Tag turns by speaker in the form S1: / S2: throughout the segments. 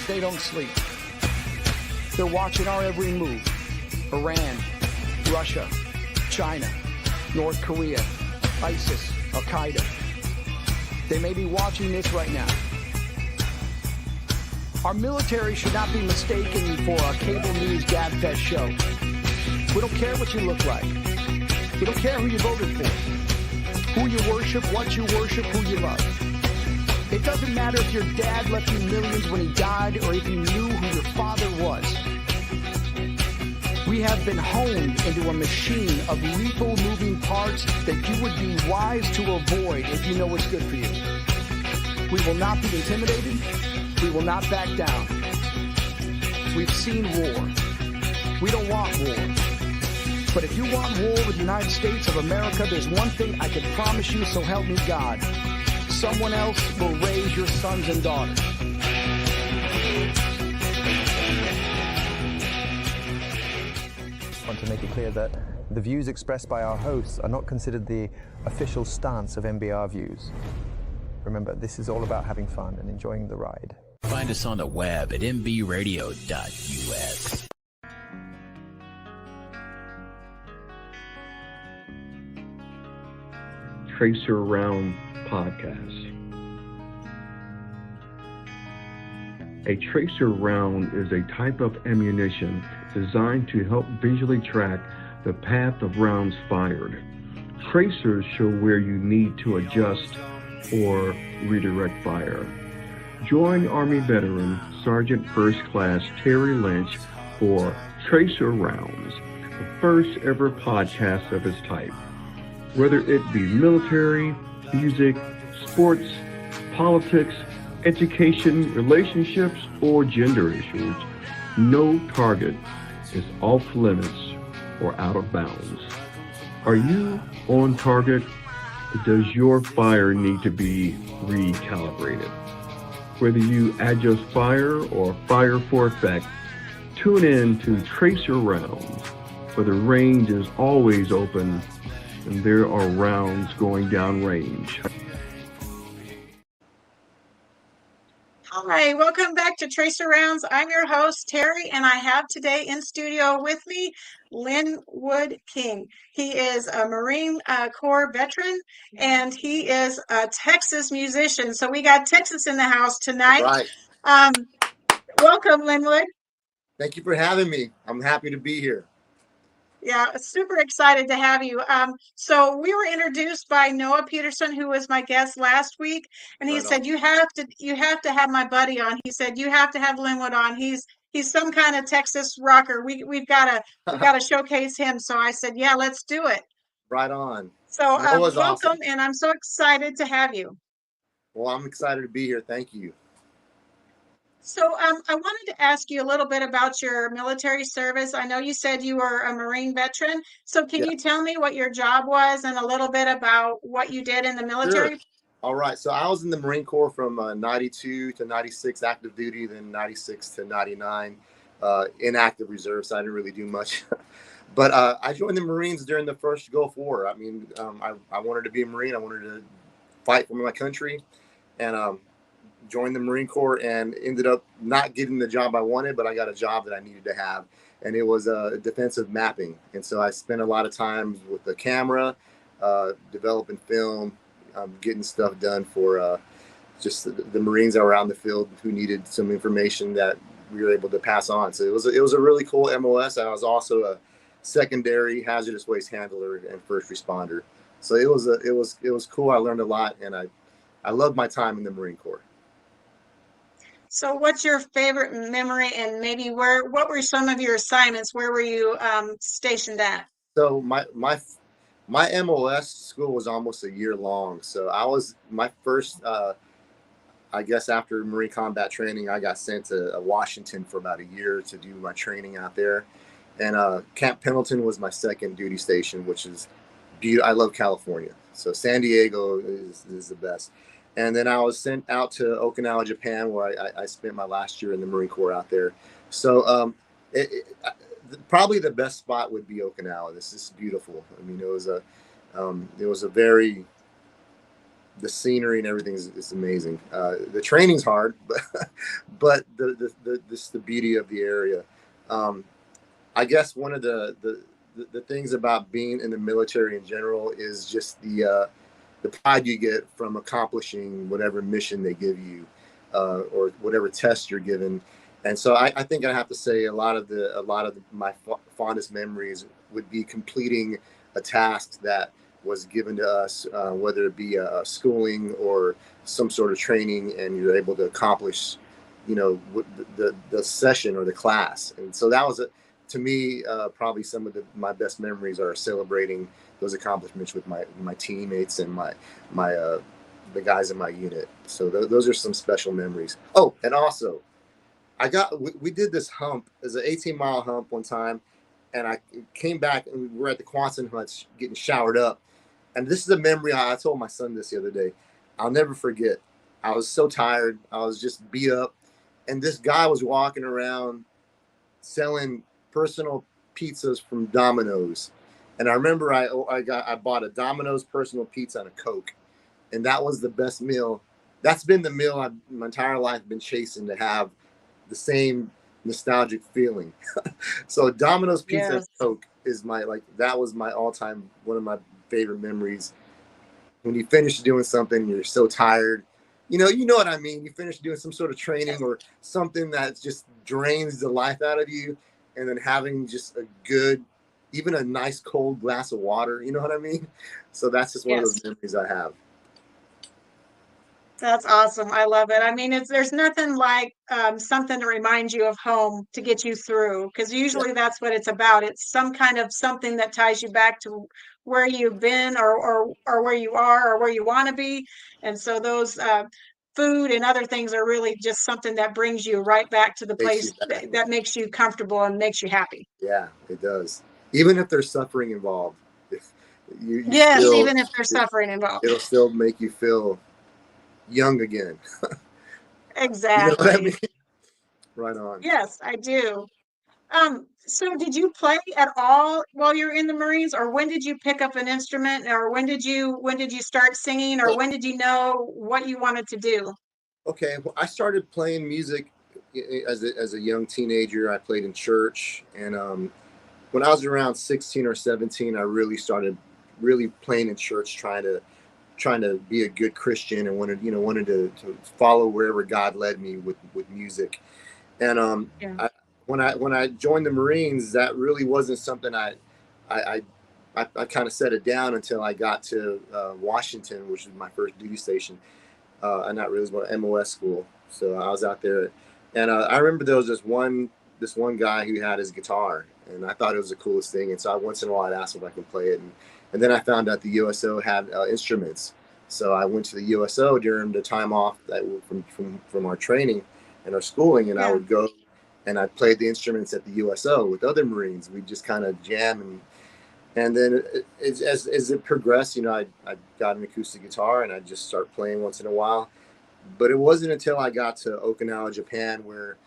S1: they don't sleep. They're watching our every move. Iran, Russia, China, North Korea, ISIS, Al-Qaeda. They may be watching this right now. Our military should not be mistaken for a cable news gabfest show. We don't care what you look like. We don't care who you voted for, who you worship, what you worship, who you love. It doesn't matter if your dad left you millions when he died or if you knew who your father was. We have been honed into a machine of lethal moving parts that you would be wise to avoid if you know what's good for you. We will not be intimidated. We will not back down. We've seen war. We don't want war. But if you want war with the United States of America, there's one thing I can promise you, so help me God. Someone else will raise your sons and daughters.
S2: I want to make it clear that the views expressed by our hosts are not considered the official stance of MBR Views. Remember, this is all about having fun and enjoying the ride.
S3: Find us on the web at mbradio.us.
S4: Tracer Round Podcast. A tracer round is a type of ammunition designed to help visually track the path of rounds fired. Tracers show where you need to adjust or redirect fire. Join Army veteran Sergeant First Class Terry Lynch for Tracer Rounds, the first ever podcast of its type. Whether it be military, music, sports, politics, education, relationships, or gender issues, no target is off limits or out of bounds. Are you on target? Does your fire need to be recalibrated? Whether you adjust fire or fire for effect, tune in to Tracer Rounds, where the range is always open and there are rounds going down range.
S5: Hi, welcome back to Tracer Rounds. I'm your host, Terry, and I have today in studio with me Lynnwood King. He is a Marine Corps veteran, and he is a Texas musician. So we got Texas in the house tonight.
S6: Right.
S5: Welcome, Lynnwood.
S6: Thank you for having me. I'm happy to be here.
S5: Yeah, super excited to have you. So we were introduced by Noah Peterson, who was my guest last week, and he said, you have to have my buddy on. He said, you have to have Lynnwood on. He's some kind of Texas rocker. We've got to showcase him. So I said, yeah, let's do it.
S6: Right on.
S5: So welcome,
S6: awesome.
S5: And I'm so excited to have you.
S6: Well, I'm excited to be here. Thank you.
S5: So I wanted to ask you a little bit about your military service. I know you said you were a Marine veteran. So can you tell me what your job was and a little bit about what you did in the military?
S6: Sure. All right. So I was in the Marine Corps from 92 to 96 active duty, then 96 to 99 inactive reserve. So I didn't really do much. But I joined the Marines during the first Gulf War. I mean, I wanted to be a Marine. I wanted to fight for my country. And joined the Marine Corps and ended up not getting the job I wanted, but I got a job that I needed to have. And it was defensive mapping. And so I spent a lot of time with the camera, developing film, getting stuff done for just the Marines that were out in the field who needed some information that we were able to pass on. So it was a really cool MOS. I was also a secondary hazardous waste handler and first responder. So it was cool. I learned a lot, and I loved my time in the Marine Corps.
S5: So what's your favorite memory, and maybe what were some of your assignments? Where were you stationed at?
S6: So my MOS school was almost a year long. So I was my first, I guess after Marine combat training, I got sent to Washington for about a year to do my training out there. And Camp Pendleton was my second duty station, which is beautiful. I love California. So San Diego is the best. And then I was sent out to Okinawa, Japan, where I spent my last year in the Marine Corps out there. So probably the best spot would be Okinawa. This is beautiful. I mean, it was a very the scenery and everything is amazing. The training's hard, but the beauty of the area. I guess one of the things about being in the military in general is just the pride you get from accomplishing whatever mission they give you, or whatever test you're given. And so I think I have to say a lot of my fondest memories would be completing a task that was given to us, whether it be a schooling or some sort of training, and you're able to accomplish, the session or the class. And so that was to me, probably some of my best memories are celebrating those accomplishments with my teammates and the guys in my unit. So those are some special memories. Oh, and also, we did this hump. It was an 18-mile hump one time, and I came back and we were at the Quonset hut getting showered up. And this is a memory I told my son this the other day. I'll never forget. I was so tired. I was just beat up, and this guy was walking around selling personal pizzas from Domino's. And I remember I bought a Domino's personal pizza and a Coke, and that was the best meal. That's been the meal I've my entire life been chasing to have the same nostalgic feeling. So Domino's pizza and Coke is that was my all-time, one of my favorite memories. When you finish doing something, you're so tired. You know what I mean? You finish doing some sort of training or something that just drains the life out of you, and then having just even a nice cold glass of water. You know what I mean? So that's just one of those memories I have.
S5: That's awesome. I love it. I mean, there's nothing like something to remind you of home to get you through, because usually that's what it's about. It's some kind of something that ties you back to where you've been, or where you are, or where you want to be. And so those food and other things are really just something that brings you right back to the place that makes you comfortable and makes you happy.
S6: Yeah, it does. Even if there's suffering involved.
S5: Even if there's suffering involved.
S6: It'll still make you feel young again.
S5: Exactly.
S6: You know what I mean? Right on.
S5: Yes, I do. So did you play at all while you're in the Marines, or when did you pick up an instrument, or when did you start singing, or when did you know what you wanted to do?
S6: Okay, well, I started playing music as a young teenager. I played in church, and when I was around 16 or 17, I really started playing in church, trying to be a good Christian, and wanted to follow wherever God led me with music. And when I joined the Marines, that really wasn't something I kind of set it down until I got to Washington, which was my first duty station. And not really, was MOS school. So I was out there, and I remember there was this one guy who had his guitar, and I thought it was the coolest thing. And so once in a while I'd ask him if I could play it, and then I found out the USO had instruments. So I went to the USO during the time off that from our training and our schooling, and I would go and I played the instruments at the USO with other Marines. We just kind of jam, and then as it progressed, I got an acoustic guitar and I just start playing once in a while. But it wasn't until I got to Okinawa, Japan, where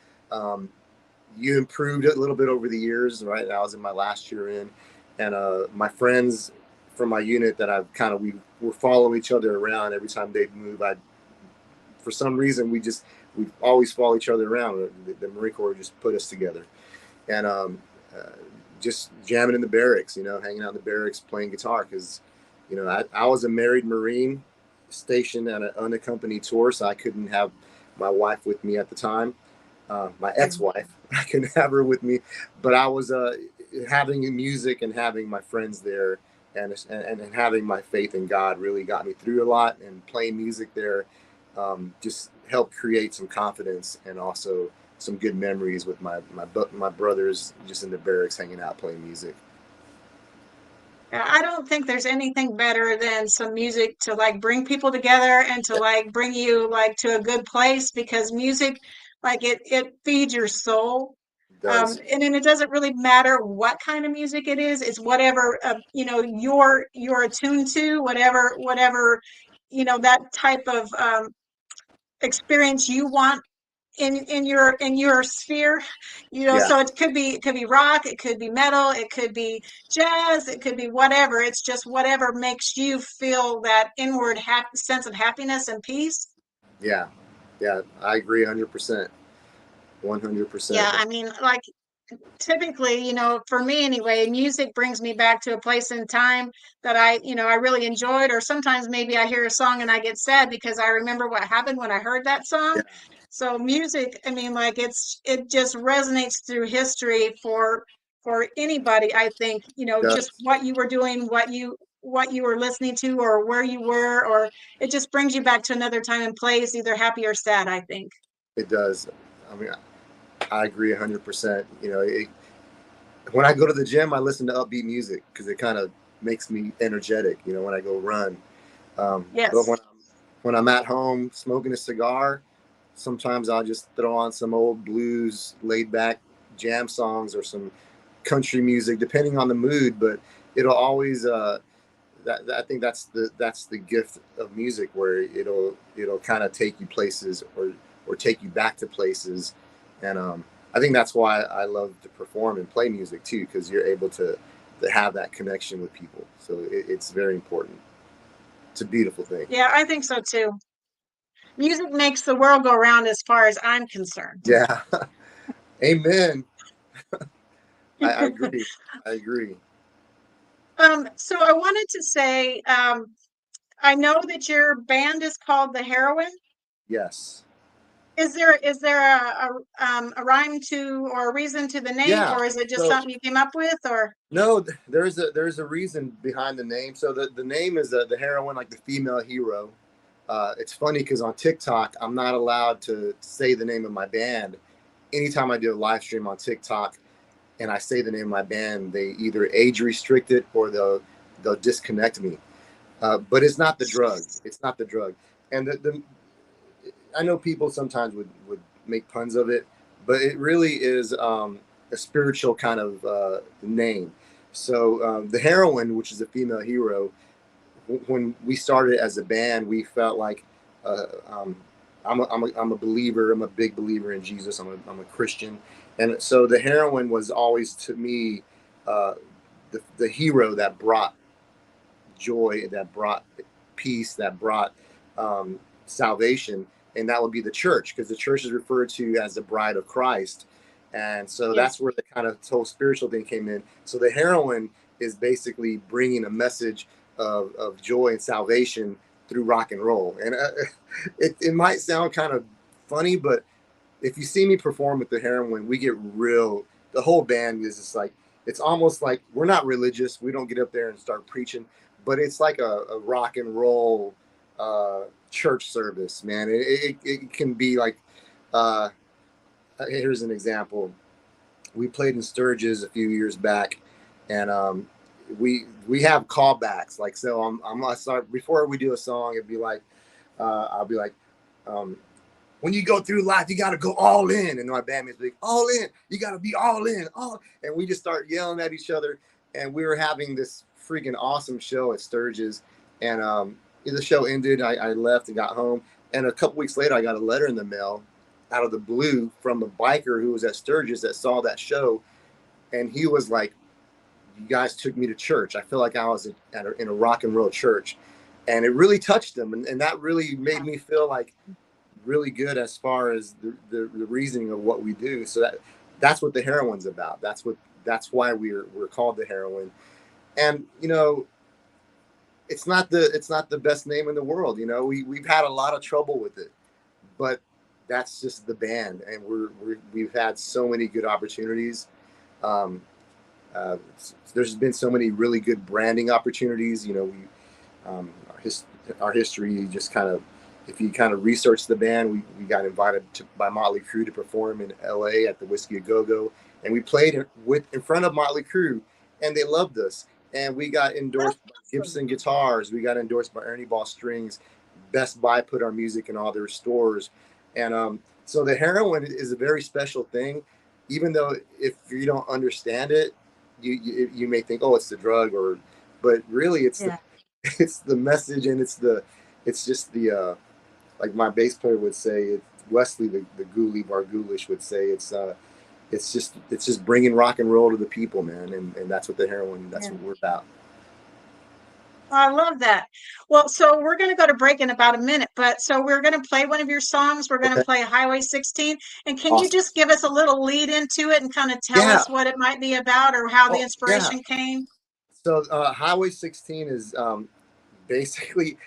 S6: you improved a little bit over the years, right? I was in my last year in, and my friends from my unit that we were following each other around every time they'd move. For some reason, we always follow each other around. The Marine Corps just put us together, and just jamming in the barracks, hanging out in the barracks, playing guitar. Because, I was a married Marine stationed on an unaccompanied tour, so I couldn't have my wife with me at the time. My ex-wife, I couldn't have her with me, but I was having music and having my friends there, and having my faith in God really got me through a lot. And playing music there just helped create some confidence, and also some good memories with my brothers just in the barracks hanging out playing music.
S5: I don't think there's anything better than some music to bring people together and to bring you to a good place, because music it feeds your soul. And then it doesn't really matter what kind of music it is. It's whatever you're attuned to, whatever that type of experience you want in your sphere, you know.
S6: Yeah,
S5: So it could be rock, it could be metal, it could be jazz, it could be whatever. It's just whatever makes you feel that inward sense of happiness and peace.
S6: yeah, yeah. I agree 100%,
S5: Yeah,
S6: 100%.
S5: I mean, like, typically, you know, for me anyway, music brings me back to a place in time that I really enjoyed. Or sometimes maybe I hear a song and I get sad because I remember what happened when I heard that
S6: Yeah,
S5: song. So music, I mean, like, it just resonates through history for anybody. I think, you know,
S6: it
S5: just
S6: does.
S5: what you were doing, what you were listening to, or where you were, or it just brings you back to another time and place, either happy or sad, I think.
S6: It does. I mean, I agree 100%. When I go to the gym, I listen to upbeat music because it kind of makes me energetic. When I go run. But
S5: Yes.
S6: when I'm at home smoking a cigar, sometimes I'll just throw on some old blues, laid back jam songs or some country music, depending on the mood. But it'll always I think that's the gift of music, where it'll kind of take you places, or take you back to places. And I think that's why I love to perform and play music too, because you're able to have that connection with people. So it's very important. It's a beautiful thing.
S5: Yeah, I think so too. Music makes the world go round as far as I'm concerned.
S6: Yeah. Amen. I agree. I agree.
S5: So I wanted to say, I know that your band is called The Heroine.
S6: Yes.
S5: Is there a rhyme to, or a reason to the name,
S6: Yeah.
S5: or is it just
S6: So
S5: something you came up with, or?
S6: no, there's a reason behind the name. So the name is the heroine, like the female hero. It's funny because on TikTok, I'm not allowed to say the name of my band. Anytime I do a live stream on TikTok and I say the name of my band, they either age restrict it or they'll disconnect me. But it's not the drug. It's not the drug. And I know people sometimes would make puns of it, but it really is a spiritual kind of name. So the heroine, which is a female hero, when we started as a band, we felt like uh, um, I'm a believer. I'm a big believer in Jesus. I'm a Christian, and so the heroine was always to me uh, the hero that brought joy, that brought peace, that brought salvation, and that would be the church, because the church is referred to as the bride of Christ. And so
S5: Yes.
S6: that's where the kind of whole spiritual thing came in. So the heroine is basically bringing a message of joy and salvation through rock and roll. And it might sound kind of funny, but if you see me perform with the heroine, we get real. The whole band is just like, it's almost like we're not religious. We don't get up there and start preaching, but it's like a rock and roll church service, man. It can be like, uh, here's an example. We played in Sturgis a few years back, and we have callbacks. Like, so I'm gonna start before we do a song. It'd be like, I'll be like, um, when you go through life, you got to go all in. And my bandmates be like, all in. You got to be all in. And we just start yelling at each other. And we were having this freaking awesome show at Sturgis. And the show ended. I left and got home. And a couple weeks later, I got a letter in the mail out of the blue from a biker who was at Sturgis that saw that show. And he was like, you guys took me to church. I feel like I was in a rock and roll church. And it really touched him. And that really made me feel like really good as far as the reasoning of what we do. So that's what the heroine's about. That's why we're called the heroine. And it's not the best name in the world. We've had a lot of trouble with it, but that's just the band, and we've had so many good opportunities. There's been so many really good branding opportunities. Our history just kind of, if you kind of research the band, we got invited by Motley Crue to perform in LA at the Whiskey A Go Go, and we played in front of Motley Crue, and they loved us. And we got endorsed by Gibson Guitars. We got endorsed by Ernie Ball Strings. Best Buy put our music in all their stores, and so the heroine is a very special thing. Even though if you don't understand it, you may think, oh, it's the drug, but really it's it's the message, and it's just the like my bass player would say, Wesley, the Ghoulie Barghoulish would say, it's just bringing rock and roll to the people, man, and that's what the heroin. That's what we're about.
S5: I love that. Well, so we're going to go to break in about a minute, but so we're going to play one of your songs. We're going to play Highway 16. And can you just give us a little lead into it and kind of tell us what it might be about or how the inspiration came?
S6: So Highway 16 is basically,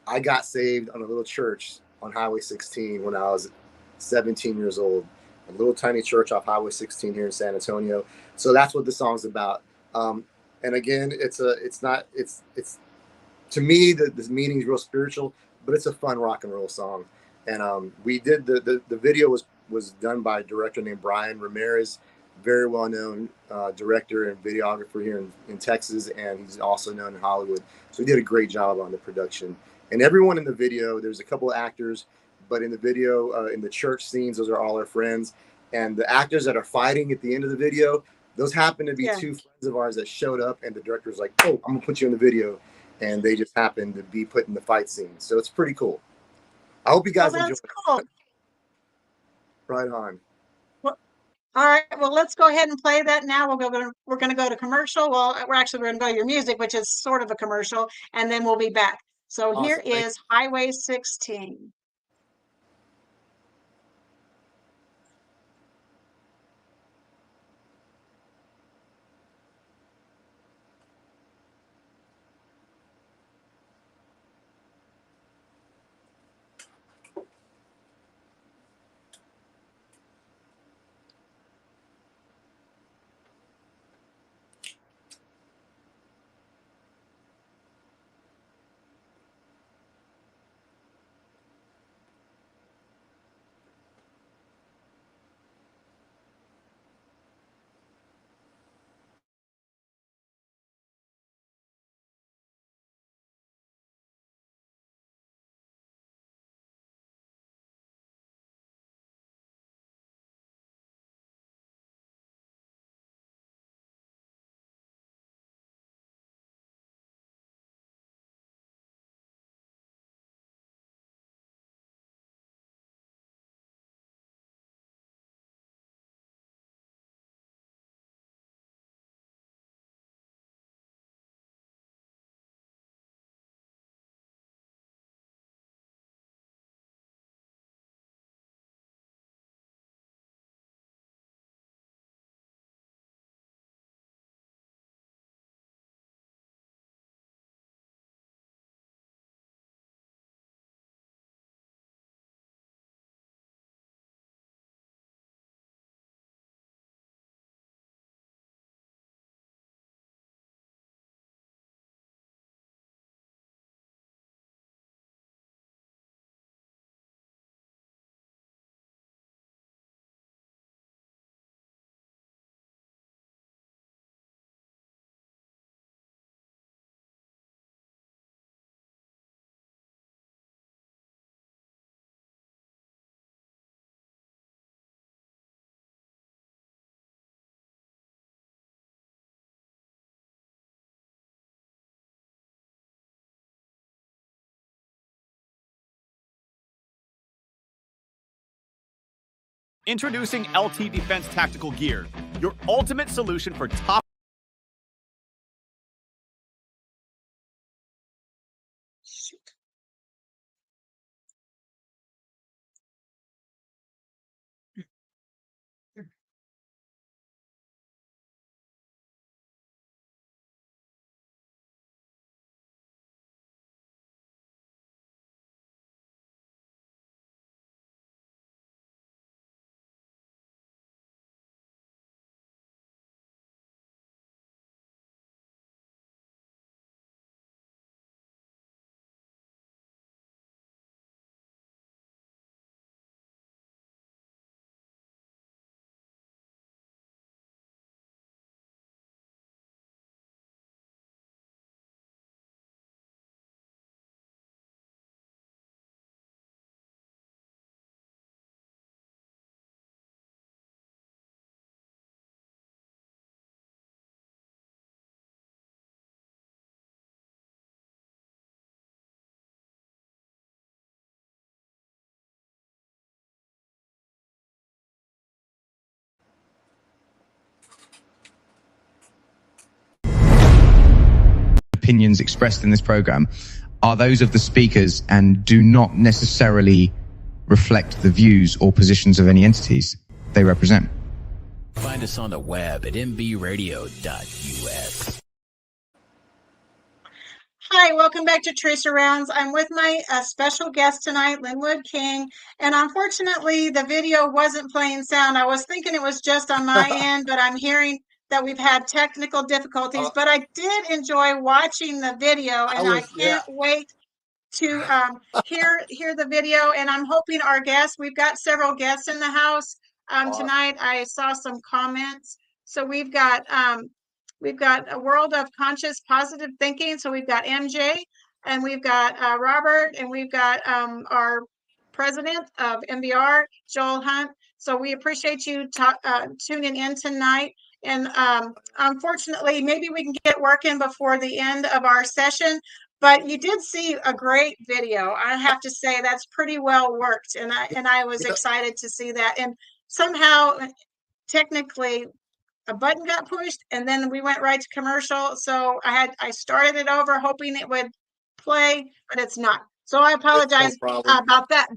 S6: I got saved on a little church on Highway 16 when I was 17 years old. A little tiny church off Highway 16 here in San Antonio. So that's what the song's about. And again, it's to me, the meaning's real spiritual, but it's a fun rock and roll song. And we did the video was done by a director named Brian Ramirez, very well known director and videographer here in Texas, and he's also known in Hollywood. So he did a great job on the production. And everyone in the video, there's a couple of actors, but in the video, in the church scenes, those are all our friends. And the actors that are fighting at the end of the video, those happen to be two friends of ours that showed up, and the director was like, "Oh, I'm gonna put you in the video." And they just happened to be put in the fight scene. So it's pretty cool. I hope you guys enjoy it.
S5: Cool.
S6: Right on.
S5: Well, all right. Well, let's go ahead and play that now. We're going to go to commercial. Well, we're going to go to your music, which is sort of a commercial, and then we'll be back. So here is Highway 16.
S7: Introducing LT Defense Tactical Gear, your ultimate solution for top
S8: opinions expressed in this program are those of the speakers and do not necessarily reflect the views or positions of any entities they represent.
S3: Find us on the web at mbradio.us.
S5: Hi, welcome back to Tracer Rounds. I'm with my special guest tonight, Lynnwood King, and unfortunately the video wasn't playing sound. I was thinking it was just on my end, but I'm hearing that we've had technical difficulties, but I did enjoy watching the video, and I can't wait to hear the video. And I'm hoping our guests, we've got several guests in the house tonight. I saw some comments. So we've got a world of conscious positive thinking. So we've got MJ, and we've got Robert, and we've got our president of MBR, Joel Hunt. So we appreciate you tuning in tonight. And unfortunately, maybe we can get working before the end of our session. But you did see a great video. I have to say that's pretty well worked, and I was excited to see that. And somehow, technically, a button got pushed, and then we went right to commercial. So I started it over, hoping it would play, but it's not. So I apologize about that.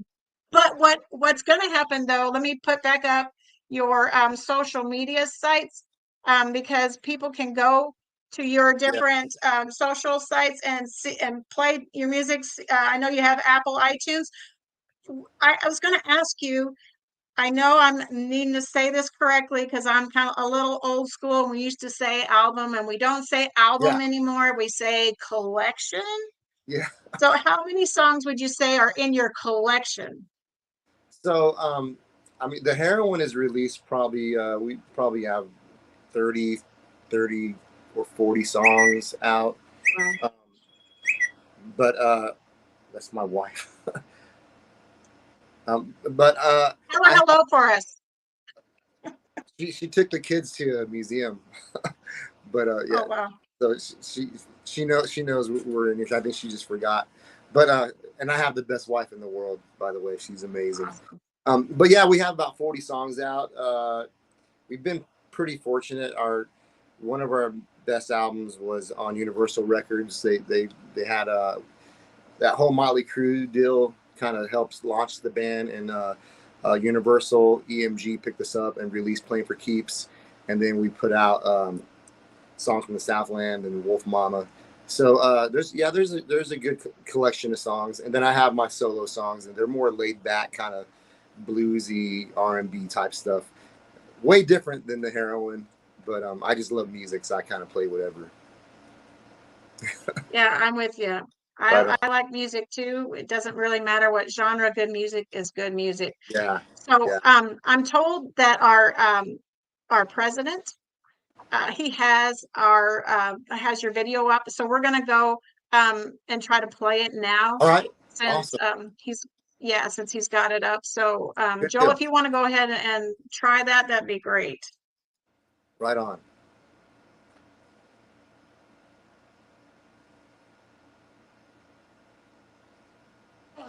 S5: But what's going to happen though? Let me put back up your social media sites, because people can go to your different social sites and see and play your music. I know you have Apple iTunes. I was going to ask you, I know I'm needing to say this correctly because I'm kind of a little old school. We used to say album, and we don't say album anymore. We say collection.
S6: Yeah.
S5: So how many songs would you say are in your collection?
S6: So, I mean, the Heroin is released probably, we probably have 30 or 40 songs out. But that's my wife.
S5: Hello for us.
S6: She took the kids to a museum. But yeah. Oh, wow. So she knows we're in it. I think she just forgot. But and I have the best wife in the world, by the way. She's amazing. Awesome. But yeah, we have about 40 songs out. We've been pretty fortunate. One of our best albums was on Universal Records. They had that whole Motley Crue deal kind of helps launch the band, and Universal EMG picked us up and released Playing for Keeps, and then we put out Songs from the Southland and Wolf Mama. So there's a good collection of songs, and then I have my solo songs, and they're more laid back, kind of bluesy R&B type stuff. Way different than the Heroin, but I just love music, so I kind of play whatever.
S5: Yeah, I'm with you. I like music too. It doesn't really matter what genre. Good music is good music.
S6: Yeah.
S5: So I'm told that our president, he has your video up. So we're gonna go and try to play it now.
S6: All right.
S5: Since
S6: awesome.
S5: since he's got it up. So Joel, if you want to go ahead and try that, that'd be great.
S6: Right on.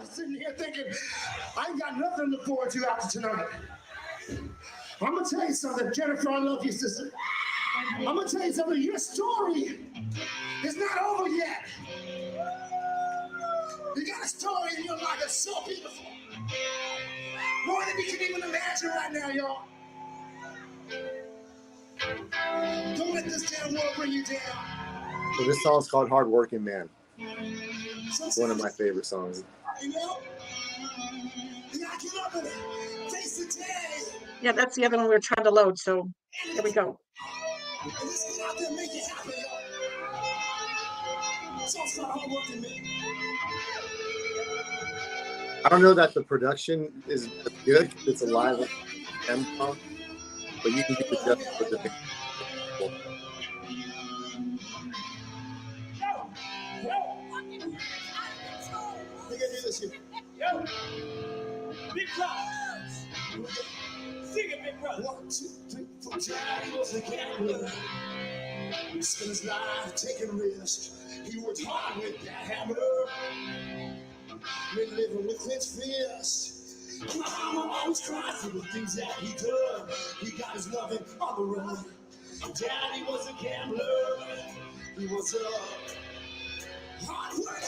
S9: Sitting here thinking, I ain't got nothing to look forward to after tonight. I'm gonna tell you something, Jennifer, I love you, sister. I'm gonna tell you something, your story is not over yet. You got a story in your life that's so beautiful. More than you can even imagine right now, y'all. Don't let this damn world bring you down.
S6: So this song's called Hard Working Man. It's one of my favorite songs.
S9: You know? You gotta get up and face the day.
S5: Yeah, that's the other one we were trying to load. So here we go.
S9: And just get out there and make it happen, y'all. Song's called Hard Working Man.
S6: I don't know that the production is good. It's a live song, but you can get the depth with the
S9: Yo, big clouds. Sing it, big brother. 1, 2, 3, 4. Daddy was a gambler. He spent his life taking risks. He worked hard with that hammer. Been living with his fist. Mama always cried for the things that he done. He got his loving on the run. Daddy was a gambler. He was up. hard work.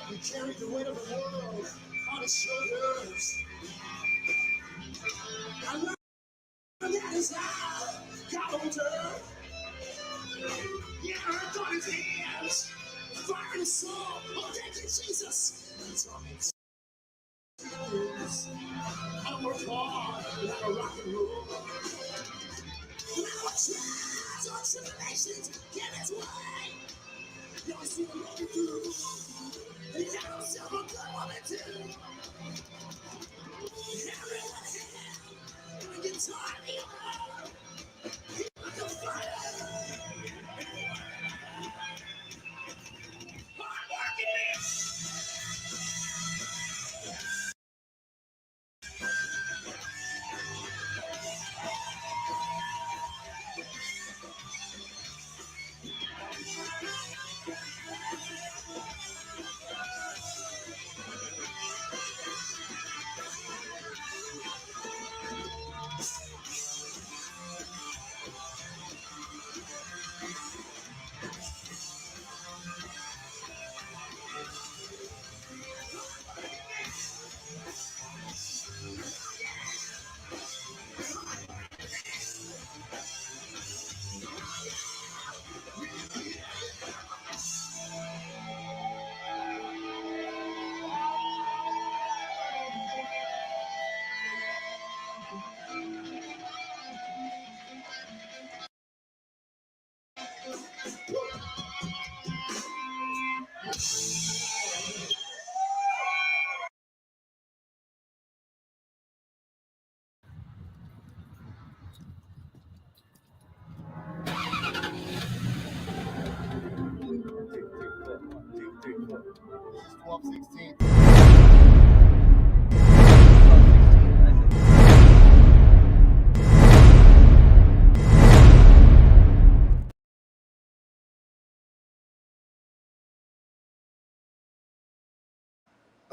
S9: He carried the weight of the world on his shoulders. I learned that is how God older. Yeah, earth on his hands, fire in his soul. Oh, thank you, Jesus. He taught me to I work hard like a rock and roll. Now trials or tribulations get his way. Y'all see him looking through. And y'all see him good woman too. Everyone here, when you taught me well, he was the fire. Hard working man.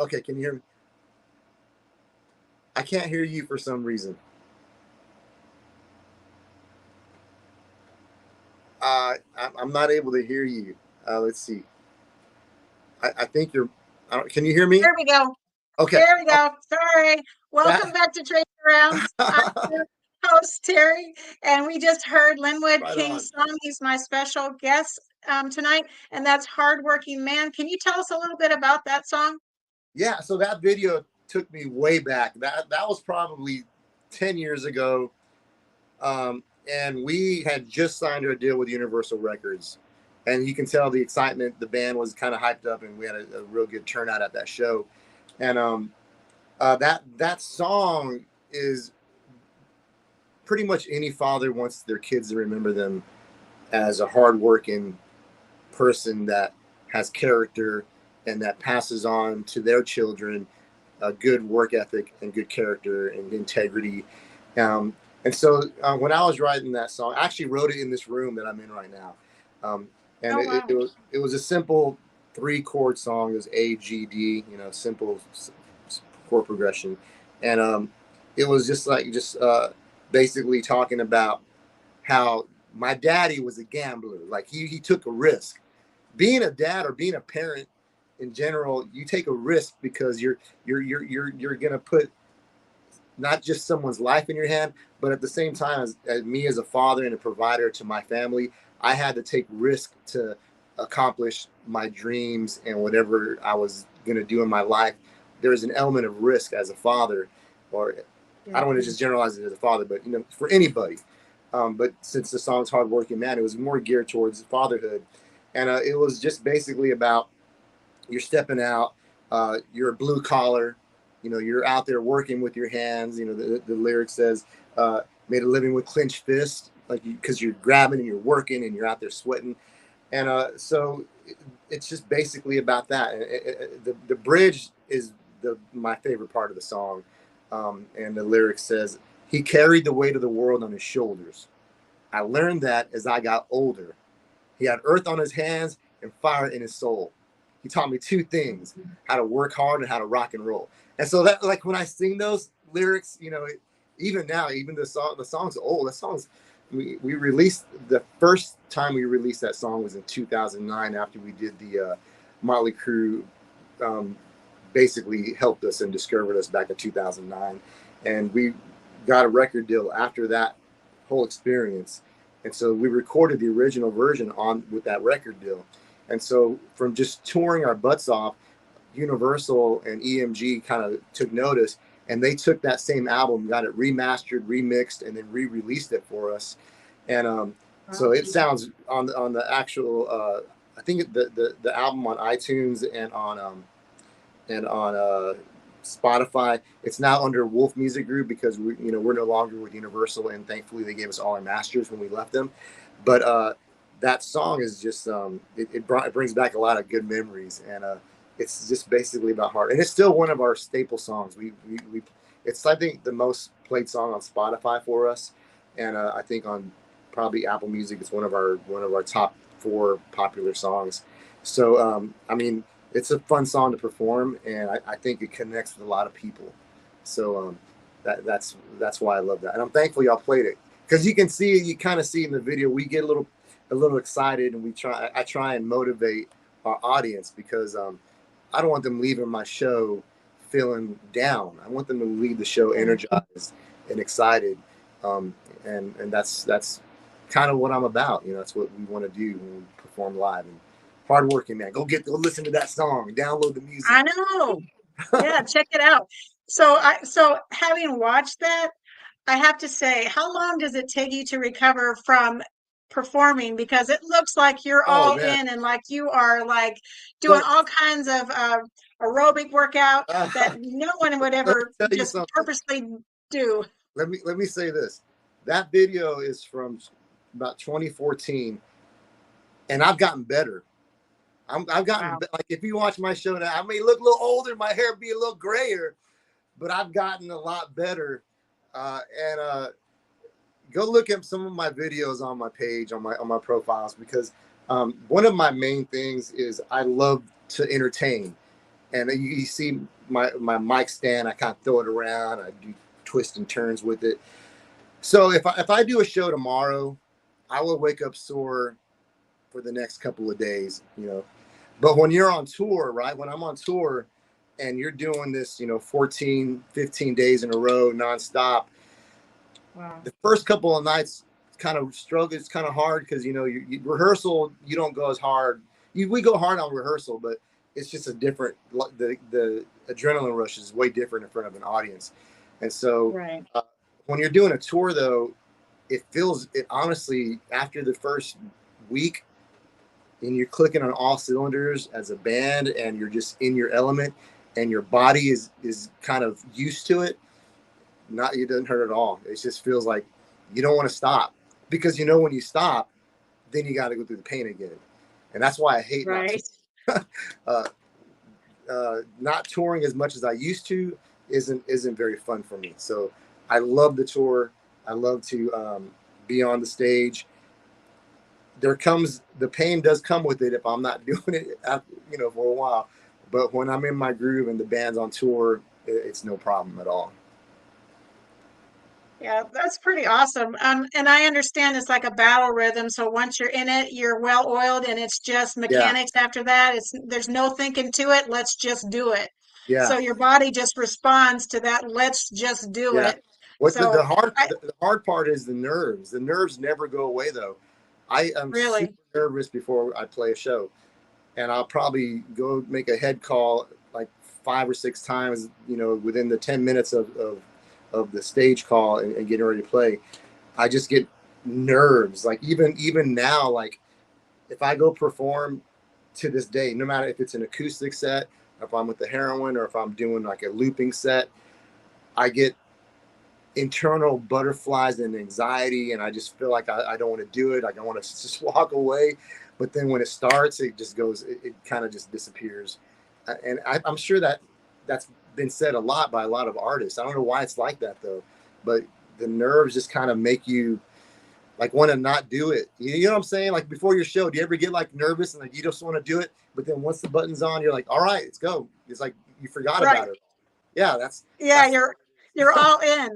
S6: Okay, can you hear me? I can't hear you for some reason. I'm not able to hear you. Let's see. I think you're. Can you hear me?
S5: There we go.
S6: Okay.
S5: There we go. Sorry. Welcome back to Trace Rounds. I'm your host, Terry, and we just heard Lynnwood
S6: Right
S5: King's
S6: on.
S5: song. He's my special guest tonight, and that's Hardworking Man. Can you tell us a little bit about that song?
S6: Yeah, so that video took me way back. That was probably 10 years ago. And we had just signed a deal with Universal Records. And you can tell the excitement, the band was kind of hyped up, and we had a real good turnout at that show. And that song is pretty much any father wants their kids to remember them as a hardworking person that has character and that passes on to their children a good work ethic and good character and integrity. And so when I was writing that song, I actually wrote it in this room that I'm in right now. And it was a simple 3-chord song. It was A, G, D, simple chord progression. And it was just basically talking about how my daddy was a gambler. Like he took a risk. Being a dad or being a parent in general, you take a risk because you're gonna put not just someone's life in your hand, but at the same time, as me as a father and a provider to my family, I had to take risk to accomplish my dreams and whatever I was gonna do in my life. There's an element of risk as a father, or I don't want to just generalize it as a father, but for anybody. But since the song's Hardworking Man, it was more geared towards fatherhood, and it was just basically about you're stepping out, you're a blue collar, you're out there working with your hands. The lyric says, made a living with clenched fists, like because you're grabbing and you're working and you're out there sweating. And so it's just basically about that. The bridge is my favorite part of the song. And the lyric says, he carried the weight of the world on his shoulders. I learned that as I got older. He had earth on his hands and fire in his soul. He taught me 2 things, how to work hard and how to rock and roll. And so that, like, when I sing those lyrics, even now, even the song's old. The song's, we released, the first time we released that song was in 2009 after we did the Motley Crue basically helped us and discovered us back in 2009. And we got a record deal after that whole experience. And so we recorded the original version with that record deal. And so from just touring our butts off, Universal and EMG kind of took notice, and they took that same album, got it remastered, remixed, and then re-released it for us. And so it sounds on the actual, I think the album on iTunes and on Spotify, it's now under Wolf Music Group because we're no longer with Universal, and thankfully they gave us all our masters when we left them. But that song is just it brings back a lot of good memories, and it's just basically about heart, and it's still one of our staple songs. It's, I think, the most played song on Spotify for us, and I think on probably Apple Music it's one of our top 4 popular songs. So I mean, it's a fun song to perform, and I think it connects with a lot of people. So that's why I love that, and I'm thankful y'all played it, because you can see, you kind of see in the video, we get a little excited, and I try and motivate our audience, because I don't want them leaving my show feeling down. I want them to leave the show energized and excited, and that's kind of what I'm about. That's what we want to do when we perform live. And Hardworking Man, go listen to that song, download the music.
S5: I know. Yeah, check it out. So having watched that, I have to say, how long does it take you to recover from performing? Because it looks like you're all in, and like you are like doing all kinds of aerobic workout that no one would ever just purposely do.
S6: Let me say this. That video is from about 2014, and I've gotten better. I've gotten like, if you watch my show now, I may look a little older, my hair be a little grayer, but I've gotten a lot better. And go look at some of my videos on my page, on my profiles, because one of my main things is I love to entertain. And you see my mic stand, I kind of throw it around, I do twists and turns with it. So if I do a show tomorrow, I will wake up sore for the next couple of days, But when you're on tour, right? When I'm on tour and you're doing this, 14, 15 days in a row, nonstop. Wow. The first couple of nights kind of struggle. It's kind of hard because, you rehearsal, you don't go as hard. We go hard on rehearsal, but it's just a different, the adrenaline rush is way different in front of an audience. And so when you're doing a tour, though, it honestly, after the first week, and you're clicking on all cylinders as a band, and you're just in your element, and your body is kind of used to it, it doesn't hurt at all. It just feels like you don't want to stop, because when you stop, then you got to go through the pain again. And that's why I hate not to. not touring as much as I used to isn't very fun for me. So I love the tour. I love to be on the stage. The pain does come with it if I'm not doing it, for a while. But when I'm in my groove and the band's on tour, it's no problem at all.
S5: Yeah, that's pretty awesome. And I understand it's like a battle rhythm. So once you're in it, you're well oiled, and it's just
S6: Yeah,
S5: mechanics after that. There's no thinking to it. Let's just do it.
S6: yeah,
S5: So your body just responds to that. Let's just do
S6: yeah.
S5: it.
S6: What
S5: So
S6: the hard part is the nerves. The nerves never go away though. I am super
S5: really,
S6: nervous before I play a show, and I'll probably go make a head call like 5 or 6 times, within the 10 minutes of the stage call and getting ready to play. I just get nerves. Like even now, like if I go perform to this day, no matter if it's an acoustic set, if I'm with the heroin, or if I'm doing like a looping set, I get internal butterflies and anxiety, and I just feel like I don't want to do it. Like I want to just walk away. But then when it starts, it just goes, it kind of just disappears. And I'm sure that's been said a lot by a lot of artists. I don't know why it's like that though, but the nerves just kind of make you like want to not do it. You know what I'm saying? Like before your show, do you ever get like nervous and like you just want to do it, but then once the button's on, you're like, all right, let's go. It's like you forgot
S5: right.
S6: about it. Yeah,
S5: Yeah, you're all in.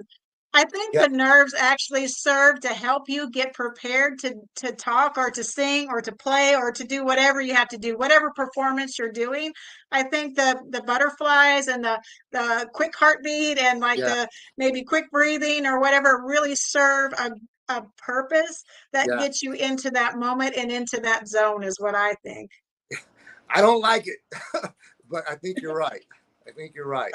S5: I think
S6: yeah,
S5: the nerves actually serve to help you get prepared to talk or to sing or to play or to do whatever you have to do, whatever performance you're doing. I think the butterflies and the quick heartbeat and like
S6: yeah,
S5: the maybe quick breathing or whatever really serve a purpose that
S6: yeah.
S5: gets you into that moment and into that zone is what I think.
S6: I don't like it, but I think you're right. I think you're right.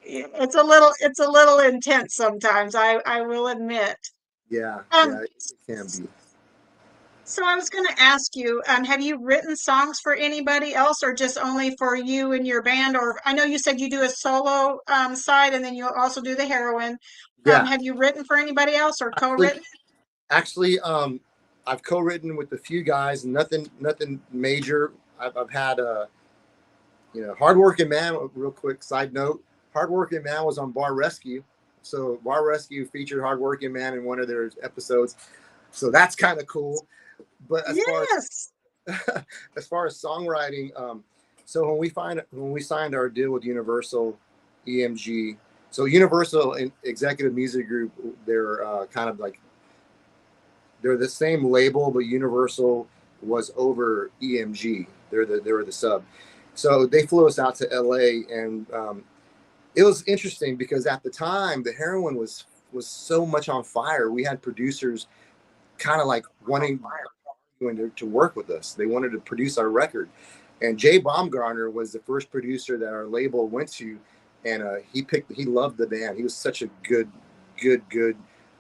S5: It's a little intense sometimes, I will admit.
S6: Yeah,
S5: Um,
S6: yeah, it can be.
S5: so I was going to ask you, have you written songs for anybody else or just only for you and your band? Or I know you said you do a solo side and then you also do the heroine.
S6: Yeah,
S5: Have you written for anybody else or
S6: actually,
S5: co-written?
S6: actually, I've co-written with a few guys, nothing major. I've had Hardworking Man. Real quick side note: Hardworking Man was on Bar Rescue, so Bar Rescue featured Hardworking Man in one of their episodes. So that's kind of cool. But
S5: Yes.
S6: as far as songwriting, so when we signed our deal with Universal EMG, so Universal and Executive Music Group, they're kind of like they're the same label, but Universal was over EMG. They were the sub. So they flew us out to LA, and it was interesting because at the time the heroin was so much on fire. We had producers kind of like wanting to work with us. They wanted to produce our record, and Jay Baumgartner was the first producer that our label went to, and he loved the band. He was such a good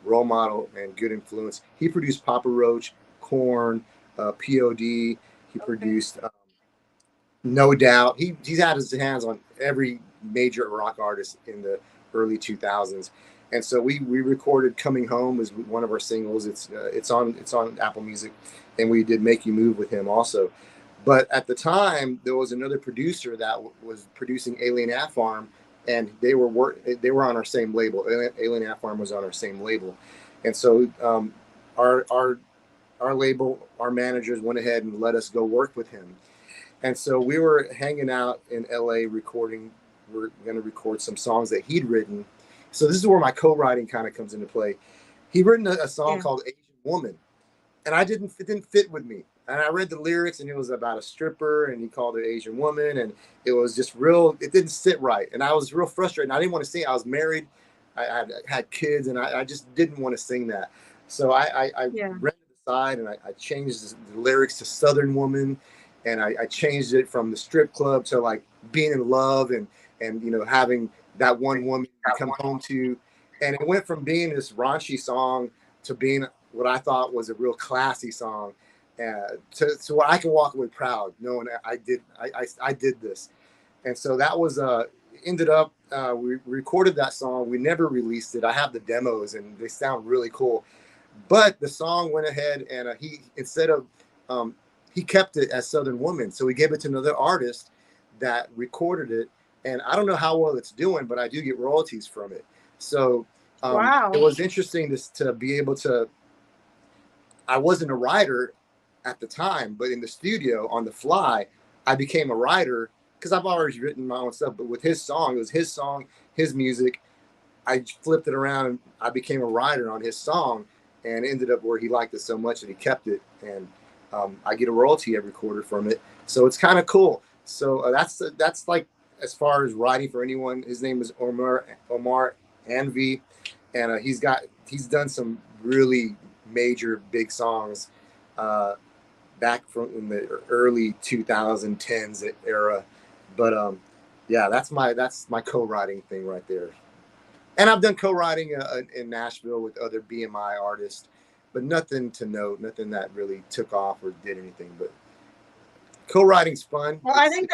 S6: role model and good influence. He produced Papa Roach, Korn, POD. He produced No Doubt. He's had his hands on every major rock artist in the early 2000s. And so we recorded "Coming Home" as one of our singles. It's on Apple Music, and we did "Make You Move" with him also. But at the time, there was another producer that was producing Alien Ant Farm, and they were on our same label. Alien Ant Farm was on our same label, and so our label, our managers went ahead and let us go work with him. And so we were hanging out in LA recording. We're going to record some songs that he'd written. So this is where my co-writing kind of comes into play. He'd written a song called "Asian Woman," and it didn't fit with me. And I read the lyrics, and it was about a stripper, and he called her Asian woman, and it was just it didn't sit right. And I was real frustrated. I didn't want to sing. I was married. I had kids, and I just didn't want to sing that. So I read it aside, and I changed the lyrics to "Southern Woman," and I changed it from the strip club to like being in love and having that one woman to come home to. And it went from being this raunchy song to being what I thought was a real classy song, to where I can walk away proud knowing I did this. And so that was ended up we recorded that song. We never released it. I have the demos and they sound really cool. But the song went ahead, and he instead of he kept it as Southern Woman. So he gave it to another artist that recorded it. And I don't know how well it's doing, but I do get royalties from it. So
S5: Wow.
S6: it was interesting to be able to, I wasn't a writer at the time, but in the studio on the fly, I became a writer because I've always written my own stuff. But with his song, it was his song, his music. I flipped it around and I became a writer on his song, and ended up where he liked it so much that he kept it. And I get a royalty every quarter from it. So it's kind of cool. So that's like, as far as writing for anyone, his name is Omar Anvi, and he's done some really major big songs back from in the early 2010s era. But yeah, that's my co-writing thing right there. And I've done co-writing in Nashville with other BMI artists, but nothing to note, nothing that really took off or did anything. But co-writing's fun.
S5: Well, I think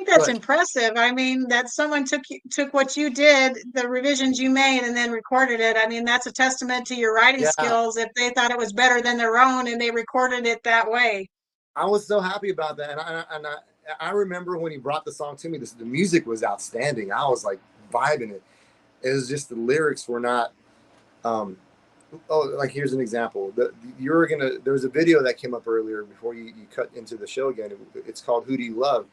S5: that's impressive. I mean, that someone took what you did, the revisions you made, and then recorded it. I mean, that's a testament to your writing skills. If they thought it was better than their own and they recorded it that way.
S6: I was so happy about that, and I remember when he brought the song to me. The music was outstanding. I was like vibing it. It was just the lyrics were not. Like here's an example. There was a video that came up earlier before you cut into the show again. It's called "Who Do You Love,"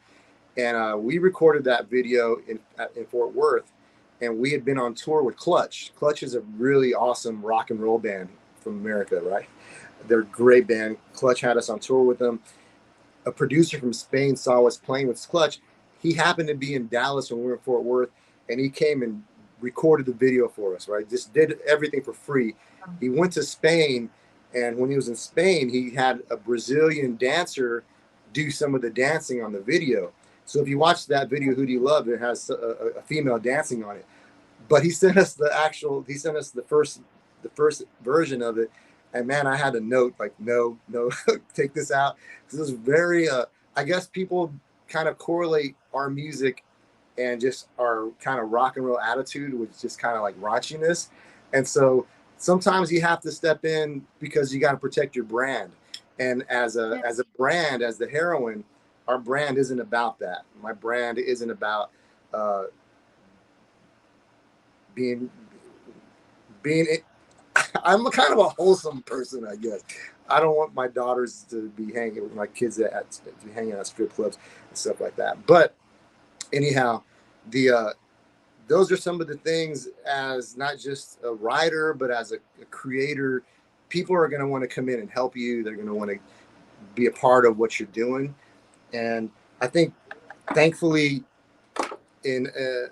S6: and we recorded that video in Fort Worth, and we had been on tour with Clutch. Clutch is a really awesome rock and roll band from America, right? They're a great band. Clutch had us on tour with them. A producer from Spain saw us playing with Clutch. He happened to be in Dallas when we were in Fort Worth, and he came and recorded the video for us, right? Just did everything for free. He went to Spain, and when he was in Spain, he had a Brazilian dancer do some of the dancing on the video. So if you watch that video, "Who Do You Love," it has a female dancing on it. But he sent us the first version of it. And man, I had a note like, no, take this out. This is very, I guess people kind of correlate our music and just our kind of rock and roll attitude with just kind of like raunchiness. And so sometimes you have to step in because you got to protect your brand. And as a brand, as the heroine, our brand isn't about that. My brand isn't about being. I'm kind of a wholesome person, I guess. I don't want my daughters to be hanging with my kids to be hanging out at strip clubs and stuff like that. But anyhow, those are some of the things, as not just a writer, but as a creator. People are going to want to come in and help you. They're going to want to be a part of what you're doing. And I think, thankfully, in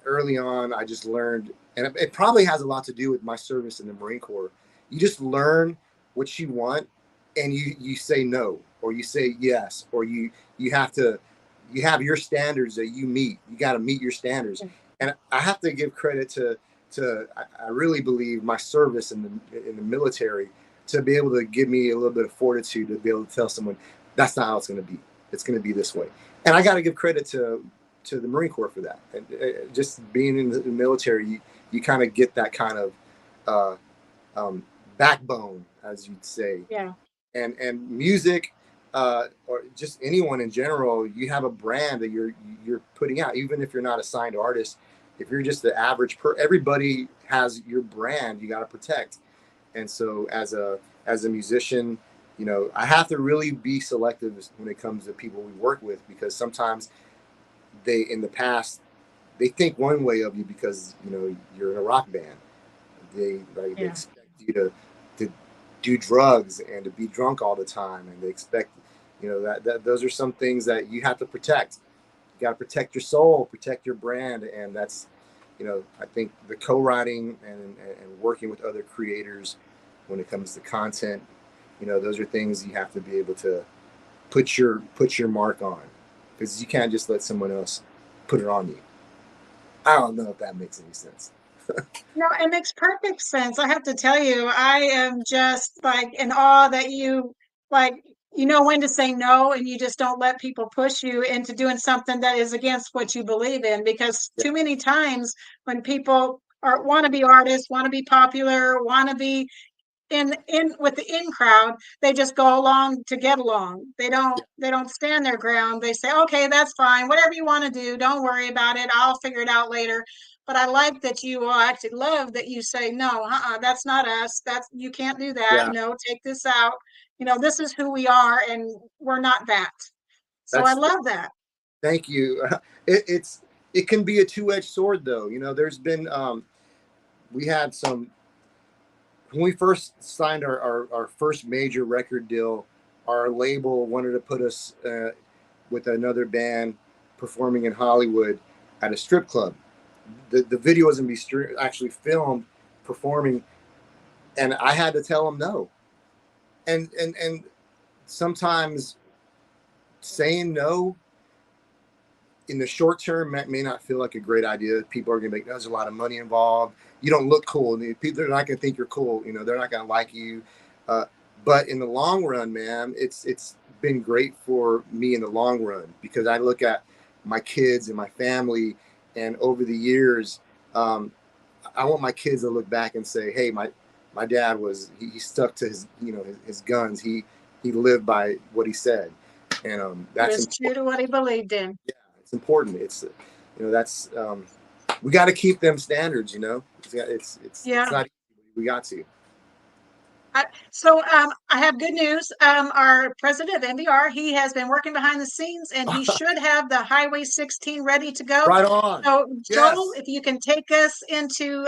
S6: early on, I just learned, and it probably has a lot to do with my service in the Marine Corps. You just learn what you want, and you say no, or you say yes, or you have your standards that you meet. You got to meet your standards. And I have to give credit to I really believe my service in the military to be able to give me a little bit of fortitude to be able to tell someone that's not how it's going to be. It's going to be this way. And I got to give credit to the Marine Corps for that. And just being in the military, you kind of get that kind of backbone, as you'd say.
S5: Yeah.
S6: And music, or just anyone in general, you have a brand that you're putting out, even if you're not a signed artist. If you're just the average everybody has your brand you got to protect. And so as a musician, I have to really be selective when it comes to people we work with, because sometimes in the past, they think one way of you because, you're in a rock band. They expect you to do drugs and to be drunk all the time. And they expect, that those are some things that you have to protect. You got to protect your soul, protect your brand. And that's, I think the co-writing and working with other creators when it comes to content, those are things you have to be able to put your mark on, because you can't just let someone else put it on you. I don't know if that makes any sense.
S5: No, it makes perfect sense. I have to tell you, I am just like in awe that you when to say no, and you just don't let people push you into doing something that is against what you believe in. Because too many times when people want to be artists, want to be popular, want to be in with the in crowd, they just go along to get along. They don't stand their ground. They say, okay, that's fine, whatever you want to do, don't worry about it, I'll figure it out later. But I like that you will actually love that you say, no, that's not us, that's, you can't do that,
S6: Yeah.
S5: no, take this out, this is who we are, and we're not that. So I love that.
S6: Thank you. It can be a two-edged sword, though. There's been we had some, when we first signed our first major record deal, our label wanted to put us with another band performing in Hollywood at a strip club. The video wasn't actually filmed performing, and I had to tell them no. And sometimes saying no in the short term may not feel like a great idea. People are going to make, there's a lot of money involved. You don't look cool. People are not going to think you're cool. They're not going to like you. But in the long run, man, it's been great for me in the long run, because I look at my kids and my family, and over the years, I want my kids to look back and say, hey, my dad he stuck to his guns. He lived by what he said. And that's
S5: true to what he believed in.
S6: Yeah, it's important. It's that's we got to keep them standards. It's not easy. We got to.
S5: So I have good news. Our president of NBR, he has been working behind the scenes, and he should have the Highway 16 ready to go.
S6: Right on.
S5: So Joel,
S6: Yes.
S5: if you can take us into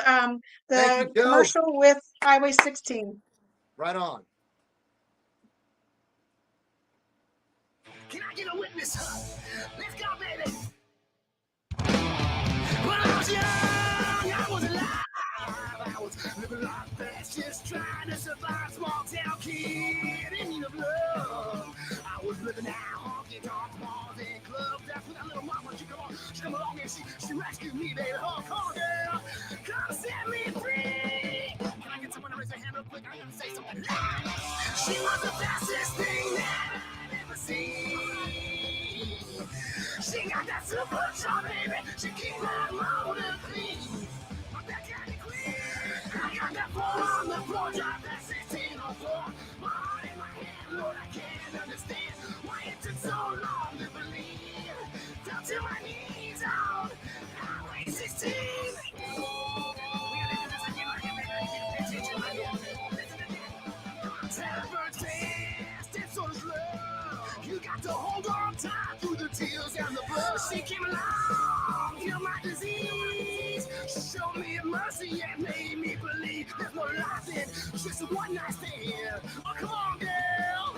S5: the commercial with Highway 16.
S6: Right on.
S9: Can I get a witness? Let's go, baby. When I was young, I was alive. I was living life fast, just trying to survive. Small town kid in need of love. I was living out honky tonk bars and clubs. That's when that little mama, she come along and she rescued me, baby. Oh, come on, girl, come set me free. Can I get someone to raise their hand real quick? I gotta say something. She was the fastest thing that I've ever seen. She got that super charm, baby. She keep my motor clean. I'm that kind of queen. I got that four on the floor, drive that 1604. My heart in my hand, Lord, I can't understand why it took so long to believe. Fell to my knees on Highway 16. Birds fast and so slow. You got to hold on tight through the tears and the blood. She came along, healed my disease. She showed me mercy and made me believe there's no life in just a one night stand. Oh, come on, girl,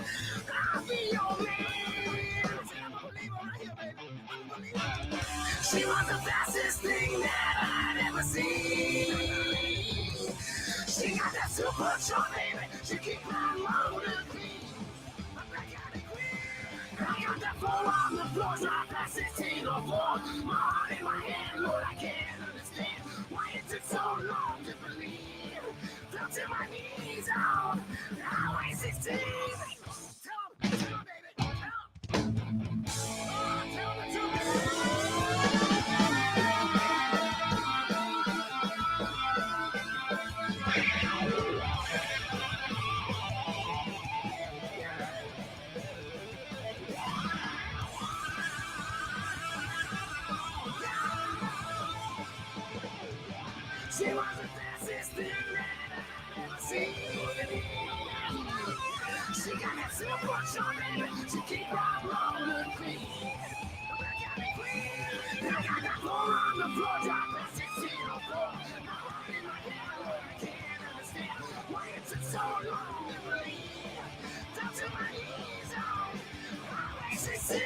S9: I'll be your man. She was the fastest thing that I'd ever seen. She got that super charm, baby. She keep my motor clean. I got that four on the floor, drive that 1604. My heart in my hand, Lord, I can't understand why it took so long to believe. Fell to my knees on Highway 16. Tell them, baby, tell them. Tell them to she was the fastest thing that I've ever seen. She got that super charm, baby. She keep her motor clean. I got that four on the floor, drop that 1604. My heart in my hand, Lord, I can't understand why it took so long to believe. Fell to my knees on Highway 16.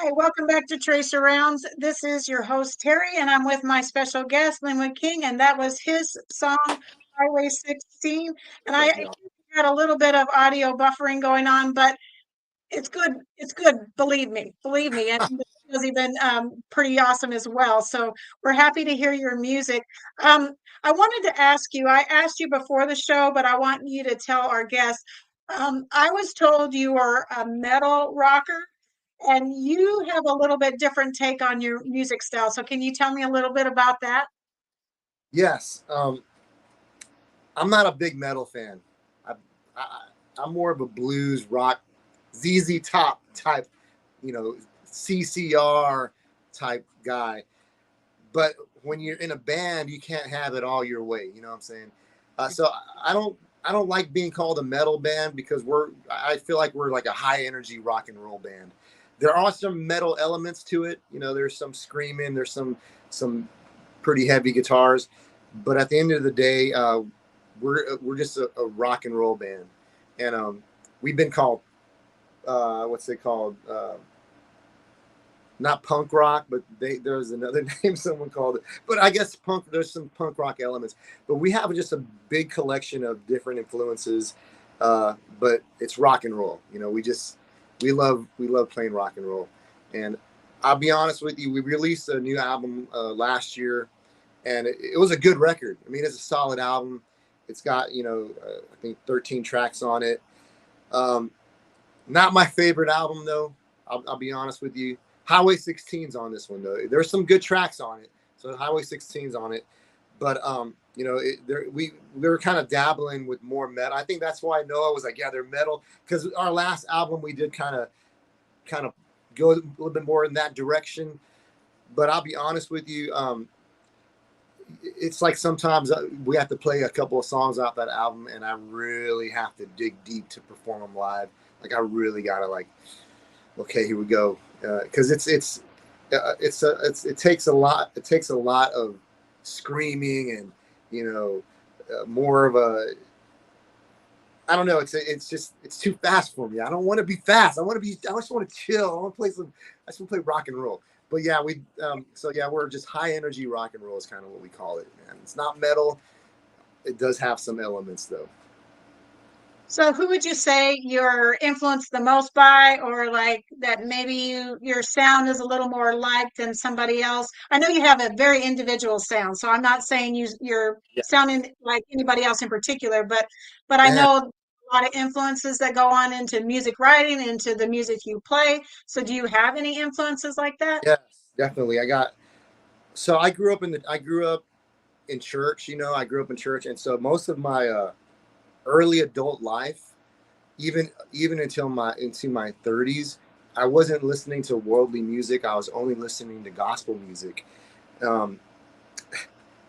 S5: Hi, welcome back to Tracer Rounds. This is your host, Terry, and I'm with my special guest, Lynnwood King, and that was his song, Highway 16. And I had a little bit of audio buffering going on, but it's good. It's good. Believe me. And it was even pretty awesome as well. So we're happy to hear your music. I wanted to ask you, I asked you before the show, but I want you to tell our guests. I was told you were a metal rocker. And you have a little bit different take on your music style. So can you tell me a little bit about that?
S6: Yes. I'm not a big metal fan. I'm more of a blues rock, ZZ Top type, CCR type guy. But when you're in a band, you can't have it all your way. You know what I'm saying? So I don't like being called a metal band because I feel like we're like a high energy rock and roll band. There are some metal elements to it. There's some screaming, there's some pretty heavy guitars, but at the end of the day, we're just a rock and roll band, and we've been called what's it called? Not punk rock, but there's another name someone called it. But I guess there's some punk rock elements. But we have just a big collection of different influences. But it's rock and roll. We love playing rock and roll. And I'll be honest with you, we released a new album last year, and it was a good record. I mean, it's a solid album. It's got I think 13 tracks on it. Not my favorite album though. I'll be honest with you. Highway 16's on this one though. There's some good tracks on it, so Highway 16's on it. But we were kind of dabbling with more metal. I think that's why Noah was like, yeah, they're metal, because our last album we did kind of go a little bit more in that direction. But I'll be honest with you, it's like sometimes we have to play a couple of songs off that album, and I really have to dig deep to perform them live. Like I really gotta okay, here we go, because it takes a lot. It takes a lot of screaming and more of a, I don't know. It's too fast for me. I don't want to be fast. I just want to chill. I just want to play rock and roll. But yeah, we're just high energy rock and roll is kind of what we call it, man. It's not metal. It does have some elements though.
S5: So who would you say you're influenced the most by, or like that maybe your sound is a little more liked than somebody else? I know you have a very individual sound, so I'm not saying you're sounding like anybody else in particular, but I know a lot of influences that go on into music writing, into the music you play. So do you have any influences like that?
S6: Yes, definitely. I grew up in church, I grew up in church. And so most of my early adult life, even into my 30s, I wasn't listening to worldly music. I was only listening to gospel music. And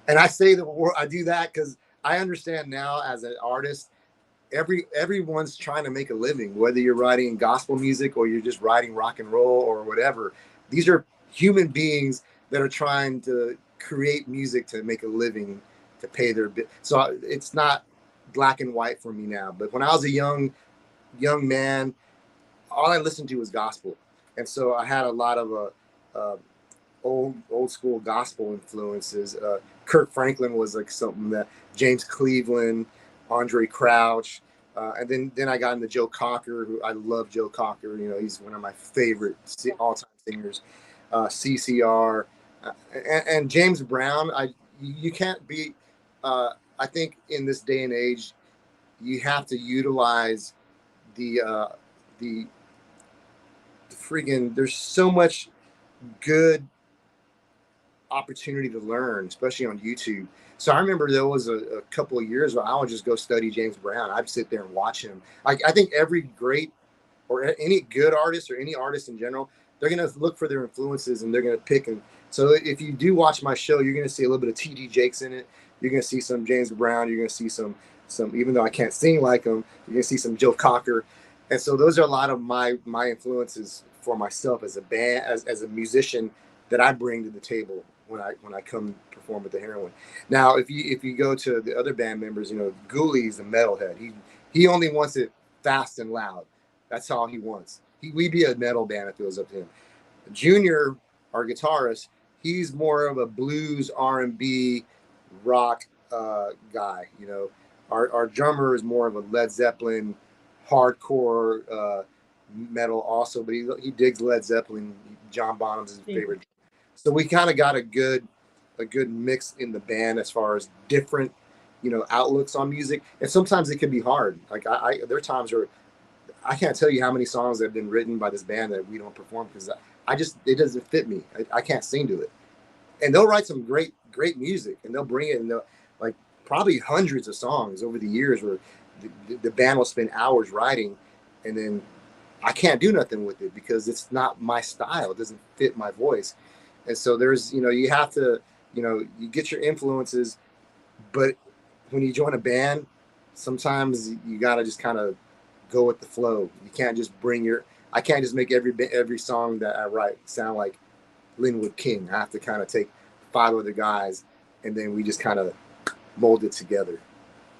S6: I say I do that because I understand now as an artist, everyone's trying to make a living, whether you're writing gospel music or you're just writing rock and roll or whatever. These are human beings that are trying to create music to make a living, to pay their bill. So it's not black and white for me now. But when I was a young man, all I listened to was gospel. And so I had a lot of old school gospel influences. Kirk Franklin was like something that James Cleveland, Andre Crouch, and then I got into Joe Cocker, who I love. Joe Cocker, he's one of my favorite all-time singers. CCR and James Brown. You can't be. I think in this day and age, you have to utilize the freaking. There's so much good opportunity to learn, especially on YouTube. So I remember there was a couple of years where I would just go study James Brown. I'd sit there and watch him. I think every great or any good artist or any artist in general, they're going to look for their influences and they're going to pick them. So if you do watch my show, you're going to see a little bit of T.D. Jakes in it. You're going to see some James Brown. You're going to see some, even though I can't sing like him, you're going to see some Joe Cocker. And so those are a lot of my influences for myself as a band, as a musician that I bring to the table when I come perform with the Heroin. Now, if you go to the other band members, Ghoulies the metalhead. He only wants it fast and loud. That's all he wants. We'd be a metal band if it was up to him. Junior, our guitarist, he's more of a blues, R&B, rock guy. You know, our drummer is more of a Led Zeppelin, hardcore metal also, but he digs Led Zeppelin. John Bonham's his favorite. So we kind of got a good mix in the band as far as different, you know, outlooks on music. And sometimes it can be hard. Like there are times where I can't tell you how many songs that have been written by this band that we don't perform because it doesn't fit me. I can't sing to it. And they'll write some great music and they'll bring it and they'll like probably hundreds of songs over the years where the band will spend hours writing, and then I can't do nothing with it because it's not my style. It doesn't fit my voice. And so there's, you know, you have to, you know, you get your influences, but when you join a band, sometimes you got to just kind of go with the flow. You can't just I can't just make every song that I write sound like Lynnwood King. I have to kind of take 5 other guys and then we just kind of mold it together.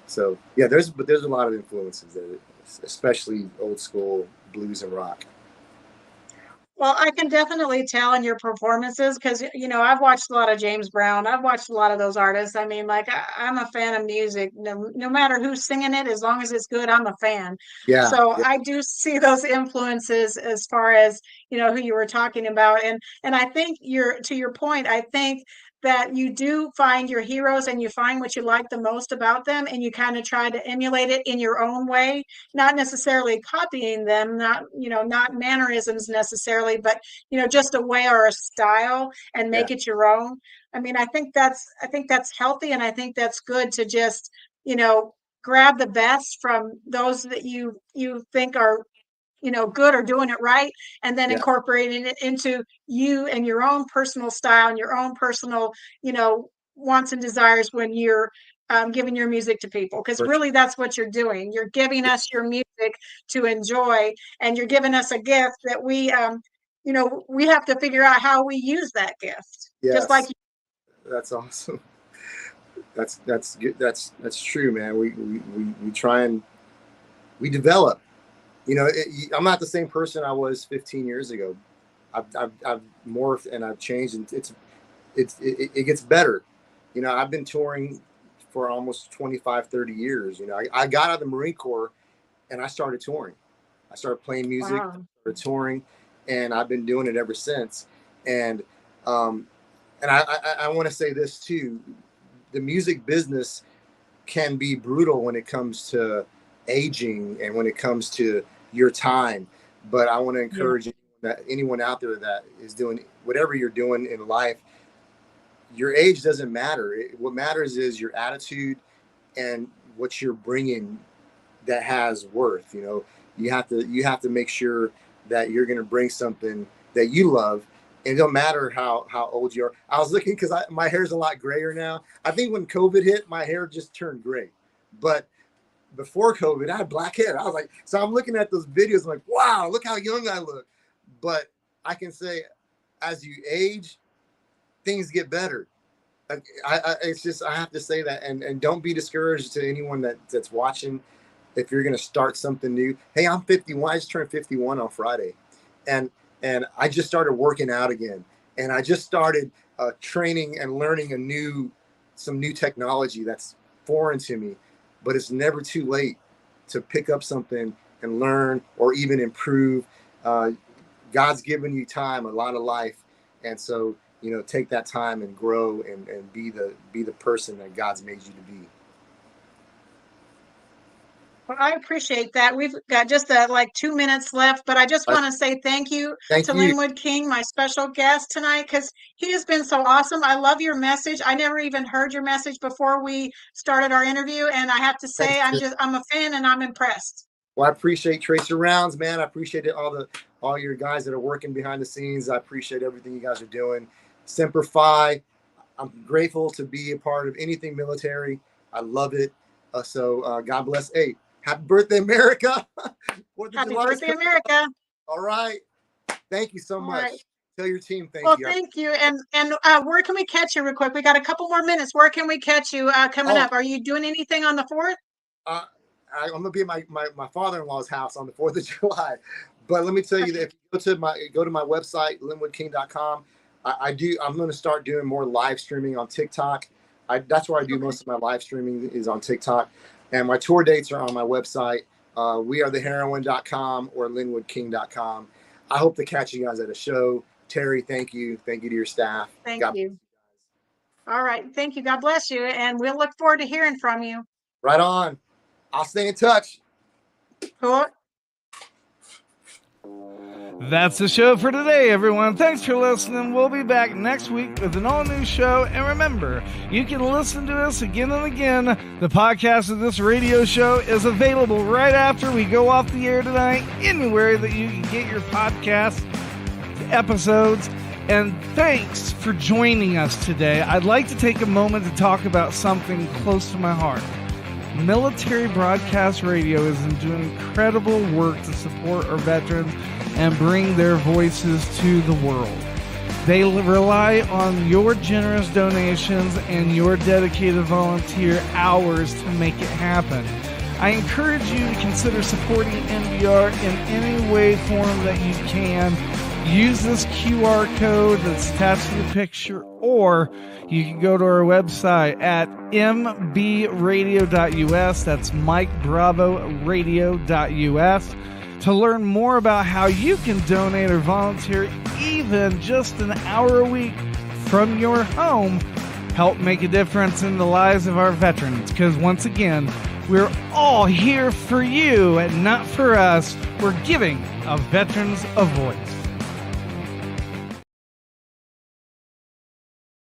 S6: So yeah, there's a lot of influences there, especially old school blues and rock.
S5: Well, I can definitely tell in your performances because, you know, I've watched a lot of James Brown. I've watched a lot of those artists. I mean, like, I'm a fan of music. No matter who's singing it, as long as it's good, I'm a fan.
S6: Yeah.
S5: So I do see those influences as far as, you know, who you were talking about. And I think to your point, I think that you do find your heroes and you find what you like the most about them and you kind of try to emulate it in your own way, not necessarily copying them, not mannerisms necessarily, but, you know, just a way or a style and make it your own. I mean, I think that's healthy. And I think that's good to just, you know, grab the best from those that you think are, you know, good or doing it right, and then incorporating it into you and your own personal style and your own personal, you know, wants and desires when you're giving your music to people. Because really that's what you're doing. You're giving us your music to enjoy, and you're giving us a gift that we, you know, we have to figure out how we use that gift.
S6: Yes.
S5: Just like
S6: that's awesome. That's good. That's true, man. We try and we develop. You know, I'm not the same person I was 15 years ago. I've morphed and I've changed, and it gets better. You know, I've been touring for almost 25, 30 years. You know, I got out of the Marine Corps and I started touring. I started playing music, started touring, and I've been doing it ever since. And I want to say this too: the music business can be brutal when it comes to aging and when it comes to your time. But I want to encourage anyone out there that is doing whatever you're doing in life, your age doesn't matter. What matters is your attitude and what you're bringing that has worth. You know, you have to make sure that you're going to bring something that you love. And it don't matter how old you are. I was looking because my hair's a lot grayer now. I think when COVID hit, my hair just turned gray. But before COVID, I had black hair. I was like, so I'm looking at those videos, I'm like, wow, look how young I look. But I can say, as you age, things get better. It's just, I have to say that, and don't be discouraged to anyone that's watching. If you're going to start something new, hey, I'm 51. I just turned 51 on Friday, and I just started working out again, and I just started training and learning some new technology that's foreign to me. But it's never too late to pick up something and learn or even improve. God's given you time, a lot of life. And so, you know, take that time and grow and be the person that God's made you to be.
S5: Well, I appreciate that. We've got just like 2 minutes left, but I just want to say thank you to Lynnwood King, my special guest tonight, because he has been so awesome. I love your message. I never even heard your message before we started our interview, and I have to say I'm a fan and I'm impressed.
S6: Well, I appreciate Tracer Rounds, man. I appreciate all your guys that are working behind the scenes. I appreciate everything you guys are doing. Semper Fi. I'm grateful to be a part of anything military. I love it. So God bless. Hey, happy birthday, America.
S5: Happy birthday, America.
S6: All right. Thank you so much. Right. Tell your team thank you.
S5: Well, thank you. And where can we catch you real quick? We got a couple more minutes. Where can we catch you coming up? Are you doing anything on the 4th?
S6: I'm going to be at my father-in-law's house on the 4th of July. But let me tell you that if you go to my website, lynnwoodking.com, I'm going to start doing more live streaming on TikTok. That's where I do most of my live streaming is on TikTok. And my tour dates are on my website, wearetheheroine.com or lynnwoodking.com. I hope to catch you guys at a show. Terry, thank you. Thank you to your staff.
S5: Thank you. All right. Thank you. God bless you. And we'll look forward to hearing from you.
S6: Right on. I'll stay in touch.
S5: Cool.
S10: That's the show for today, everyone. Thanks for listening. We'll be back next week with an all-new show. And remember, you can listen to us again and again. The podcast of this radio show is available right after we go off the air tonight, anywhere that you can get your podcast episodes. And thanks for joining us today. I'd like to take a moment to talk about something close to my heart. Military Broadcast Radio is doing incredible work to support our veterans and bring their voices to the world. They rely on your generous donations and your dedicated volunteer hours to make it happen. I encourage you to consider supporting NBR in any way, form that you can. Use this QR code that's attached to the picture, or you can go to our website at mbradio.us. That's MikeBravoRadio.us to learn more about how you can donate or volunteer even just an hour a week from your home. Help make a difference in the lives of our veterans, because once again, we're all here for you and not for us. We're giving our veterans a voice.